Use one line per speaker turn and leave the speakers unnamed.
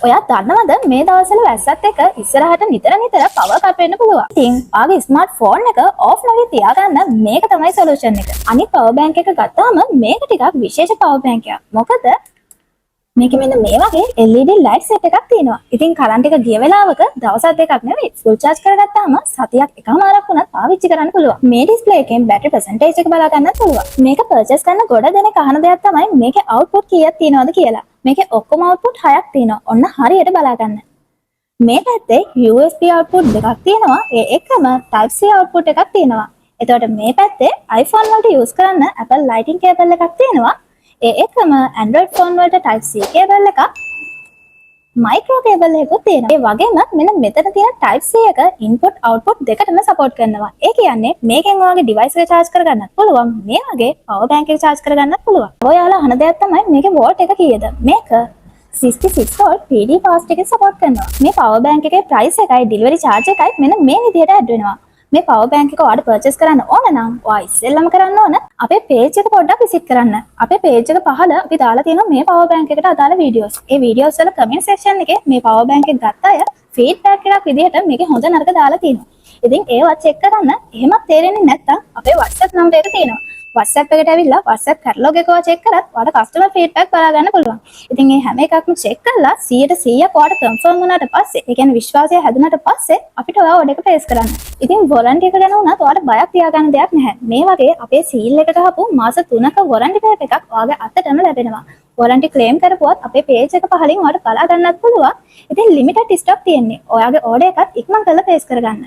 ඔයා දන්නවද මේ දවස්වල වැස්සත් එක්ක ඉස්සරහට නිතර පවර් කට් වෙන්න පුළුවන්. ඉතින් ආගේ ස්මාර්ට් ෆෝන් එක ඕෆ් නොවී තියාගන්න මේක තමයි සොලියුෂන් එක. අනිත් පවර් බැංක් එක ගත්තාම මේක ටිකක් විශේෂ පවර් බැංක් එකක්. මොකද මේක මෙන්න මේ වගේ LED ලයිට් සෙට් එකක් තියෙනවා. ඉතින් කරන්ට් එක ගිය වෙලාවක දවස් දෙකක් නෙවෙයි ෆුල් charge කරගත්තාම සතියක් එකමාරක් වුණත් පාවිච්චි කරන්න පුළුවන්. මේ ඩිස්ප්ලේ එකෙන් බැටරි percentage එක බලා ගන්නත් පුළුවන්. මේක purchase කරන ගොඩ දෙනෙක් අහන දෙයක් තමයි මේකේ output කීයක් තියෙනවද කියලා. මේකේ ඔක්කොම output 6ක් තියෙනවා. ඔන්න හරියට බලා ගන්න. මේ පැත්තේ USB output දෙකක් තියෙනවා. ඒ එකම Type C output එකක් තියෙනවා. එතකොට මේ පැත්තේ iPhone වලට use කරන්න Apple Lightning cable එකක් තියෙනවා. ඒ එකම Android phone වලට Type C cable එකක් micro cable එකකුත් තියෙනවා. ඒ වගේම මෙන්න මෙතන තියෙන Type C එක input output දෙකටම support කරනවා. ඒ කියන්නේ මේකෙන් ඔයාගේ device එක charge කරගන්නත් පුළුවන්. මේ වගේ power bank එක charge කරගන්නත් පුළුවන්. ඔයාලා අහන දෙයක් තමයි මේකේ volt එක කීයද? මේක 66 volt PD fast එකේ support කරනවා. මේ power bank එකේ price එකයි delivery charge එකයි මෙන්න මේ විදිහට add වෙනවා. මේ power bank එක ඔයාලට purchase කරන්න ඕන නම් ඔයා ඉස්සෙල්ලම කරන්න ඕන අපේ page එක පොඩ්ඩක් visit කරන්න. අපේ page එක පහළ අපි දාලා තියෙනවා මේ power bank එකට අදාළ videos. ඒ videos වල comment section එකේ මේ power bank එක ගත්ත අය feedback එකක් විදිහට මේකේ හොඳ නරක දාලා තියෙනවා. ඉතින් ඒවත් check කරන්න. එහෙමත් තේරෙන්නේ නැත්නම් අපේ WhatsApp number එක තියෙනවා. WhatsApp එකට ඇවිල්ලා WhatsApp catalog එක ඔයා check කරත් ඔයාලට customer feedback බලා ගන්න පුළුවන්. ඉතින් මේ හැම එකක්ම check කරලා 100%ක් ඔයාලට confirm වුණාට පස්සේ, ඒ කියන්නේ විශ්වාසය හැදුනට පස්සේ අපිට ඔයා order එක place කරන්න. ඉතින් warranty එක ගැන උනත් ඔයාලට බයක් තියාගන්න දෙයක් නැහැ. මේ වගේ අපේ seal එකට ආපු මාස 3ක warranty pack එකක් ඔයාගේ අතටම ලැබෙනවා. warranty claim කරපුවත් අපේ page එක පහලින් ඔයාලට බලා ගන්නත් පුළුවන්. ඉතින් limited stock තියෙන්නේ. ඔයාගේ order එකත් ඉක්මන් කරලා place කරගන්න.